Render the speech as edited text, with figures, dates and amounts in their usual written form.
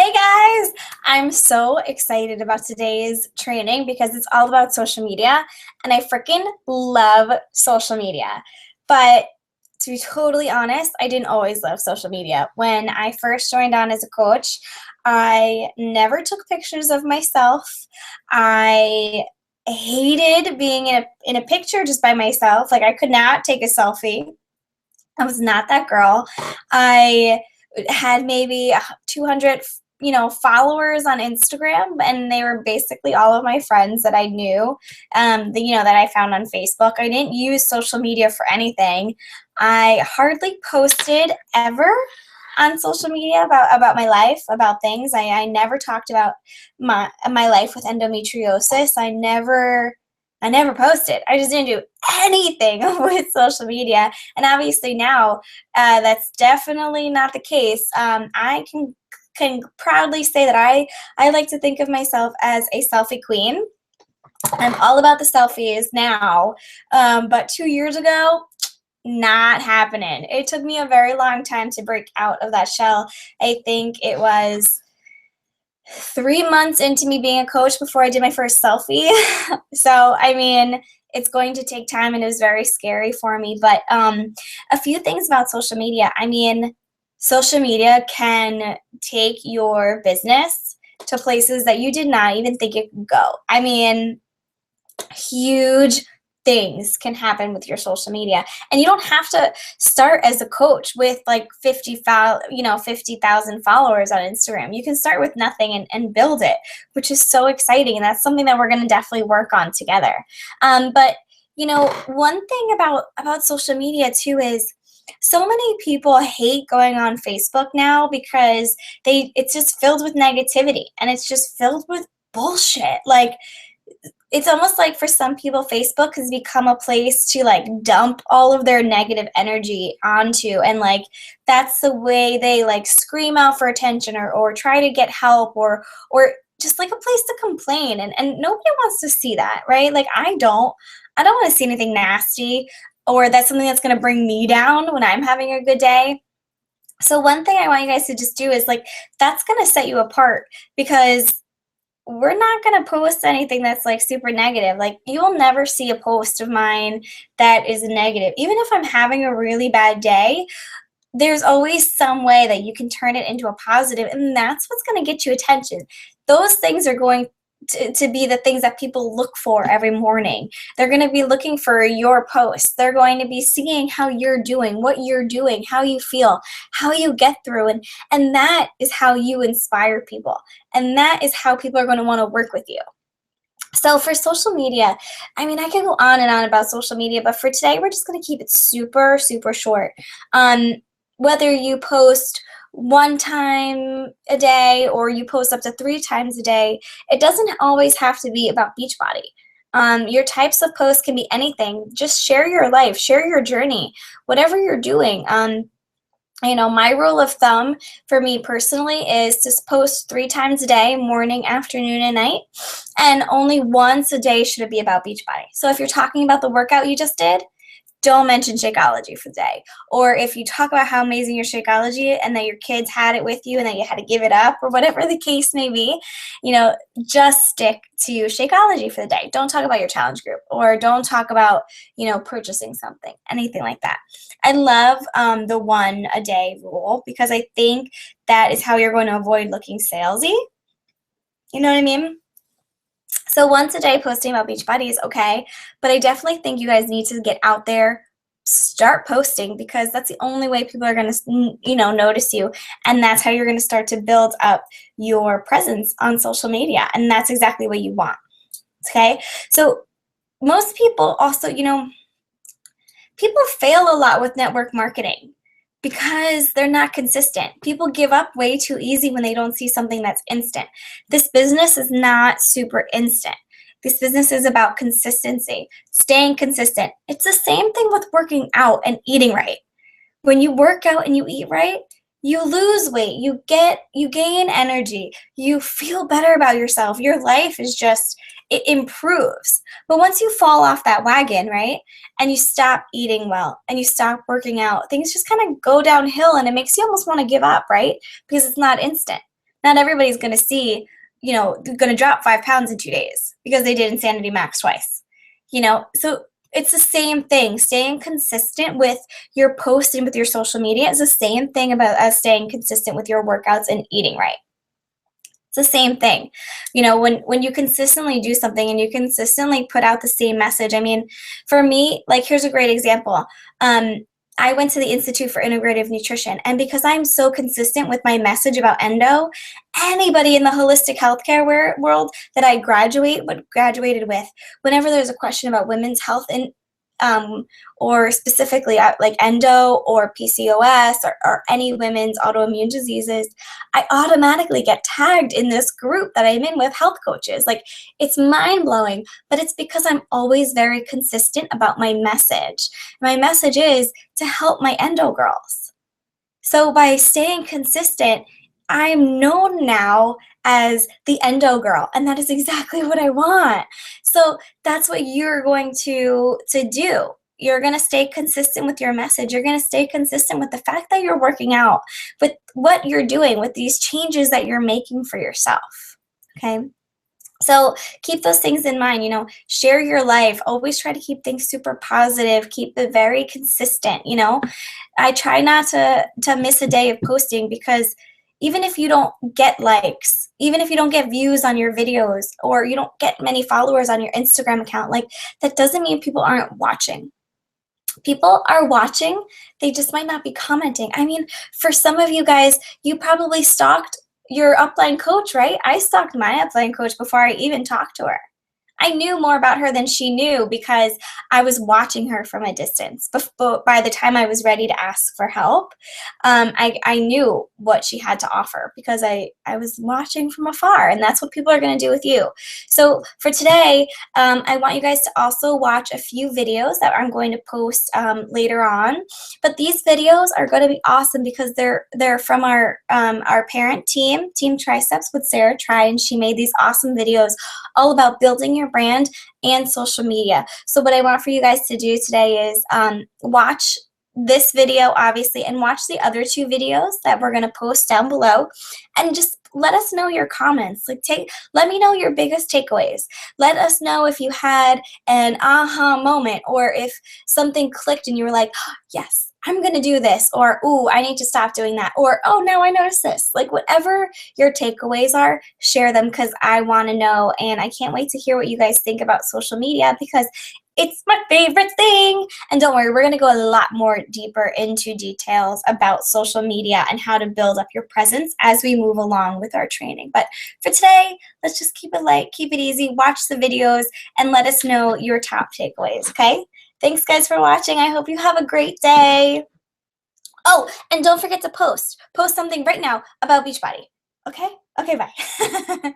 Hey guys, I'm so excited about today's training because it's all about social media and I freaking love social media. But to be totally honest, I didn't always love social media. When I first joined on as a coach, I never took pictures of myself. I hated being in a picture just by myself. Like I could not take a selfie. I was not that girl. I had maybe 200, followers on Instagram, and they were basically all of my friends that I knew, that I found on Facebook. I didn't use social media for anything. I hardly posted ever on social media about my life, about things. I never talked about my life with endometriosis. I never posted. I just didn't do anything with social media. And obviously now that's definitely not the case. I can proudly say that I like to think of myself as a selfie queen. I'm all about the selfies now, but 2 years ago, not happening. It took me a very long time to break out of that shell. I think it was 3 months into me being a coach before I did my first selfie. So, I mean, it's going to take time and it was very scary for me. But a few things about social media. I mean, social media can take your business to places that you did not even think it could go. I mean, huge things can happen with your social media, and you don't have to start as a coach with like 50,000 followers on Instagram. You can start with nothing and build it, which is so exciting, and that's something that we're going to definitely work on together. But one thing about social media too is so many people hate going on Facebook now because it's just filled with negativity and it's just filled with bullshit. Like, it's almost like for some people, Facebook has become a place to like dump all of their negative energy onto, and like that's the way they like scream out for attention or try to get help or just like a place to complain, and nobody wants to see that, right? Like I don't want to see anything nasty, or that's something that's going to bring me down when I'm having a good day. So one thing I want you guys to just do is like that's going to set you apart, because we're not going to post anything that's like super negative. Like, you will never see a post of mine that is negative. Even if I'm having a really bad day, there's always some way that you can turn it into a positive, and that's what's going to get you attention. Those things are going to be the things that people look for every morning. They're going to be looking for your posts. They're going to be seeing how you're doing, what you're doing, how you feel, how you get through, and that is how you inspire people, and that is how people are going to want to work with you. So for social media, I mean, I can go on and on about social media, but for today, we're just going to keep it super, super short. Whether you post one time a day or you post up to 3 times a day, it doesn't always have to be about Beachbody. Your types of posts can be anything. Just share your life, share your journey, whatever you're doing. My rule of thumb for me personally is to post 3 times a day, morning, afternoon, and night. And only once a day should it be about Beachbody. So if you're talking about the workout you just did, don't mention Shakeology for the day. Or if you talk about how amazing your Shakeology and that your kids had it with you and that you had to give it up, or whatever the case may be, just stick to Shakeology for the day. Don't talk about your challenge group, or don't talk about, purchasing something, anything like that. I love the 1 a day rule, because I think that is how you're going to avoid looking salesy. You know what I mean? So once a day posting about Beachbody is okay, but I definitely think you guys need to get out there, start posting, because that's the only way people are going to, notice you, and that's how you're going to start to build up your presence on social media, and that's exactly what you want. Okay? So most people also, people fail a lot with network marketing because they're not consistent. People give up way too easy when they don't see something that's instant. This business is not super instant. This business is about consistency, staying consistent. It's the same thing with working out and eating right. When you work out and you eat right, you lose weight, you gain energy, you feel better about yourself. Your life is just, it improves. But once you fall off that wagon, right, and you stop eating well and you stop working out, things just kind of go downhill, and it makes you almost want to give up, right? Because it's not instant. Not everybody's going to see, going to drop 5 pounds in 2 days because they did Insanity Max twice. So it's the same thing. Staying consistent with your post and with your social media is the same thing about as staying consistent with your workouts and eating right. It's the same thing. When you consistently do something and you consistently put out the same message. I mean, for me, like, here's a great example. I went to the Institute for Integrative Nutrition, and because I'm so consistent with my message about endo, anybody in the holistic healthcare world that I graduated with, whenever there's a question about women's health and or specifically like endo or PCOS or any women's autoimmune diseases, I automatically get tagged in this group that I'm in with health coaches. Like, it's mind blowing, but it's because I'm always very consistent about my message. My message is to help my endo girls. So by staying consistent, I'm known now as the endo girl, and that is exactly what I want. So that's what you're going to do. You're going to stay consistent with your message. You're going to stay consistent with the fact that you're working out, with what you're doing, with these changes that you're making for yourself. Okay? So keep those things in mind, share your life. Always try to keep things super positive. Keep it very consistent, I try not to miss a day of posting, because even if you don't get likes, even if you don't get views on your videos, or you don't get many followers on your Instagram account, like, that doesn't mean people aren't watching. People are watching. They just might not be commenting. I mean, for some of you guys, you probably stalked your upline coach, right? I stalked my upline coach before I even talked to her. I knew more about her than she knew because I was watching her from a distance. But by the time I was ready to ask for help, I knew what she had to offer because I was watching from afar, and that's what people are going to do with you. So for today, I want you guys to also watch a few videos that I'm going to post later on. But these videos are going to be awesome because they're from our parent team, Team Triceps with Sarah Tri, and she made these awesome videos all about building your brand and social media. So what I want for you guys to do today is watch this video, obviously, and watch the other 2 videos that we're going to post down below, and just let us know your comments. Let me know your biggest takeaways. Let us know if you had an aha moment, or if something clicked and you were like, oh, yes, I'm going to do this, or, ooh, I need to stop doing that, or, oh, now I notice this. Like, whatever your takeaways are, share them, because I want to know, and I can't wait to hear what you guys think about social media, because it's my favorite thing. And don't worry, we're going to go a lot more deeper into details about social media and how to build up your presence as we move along with our training. But for today, let's just keep it light, keep it easy, watch the videos, and let us know your top takeaways, okay? Thanks, guys, for watching. I hope you have a great day. Oh, and don't forget to post something right now about Beachbody. Okay? Okay, bye.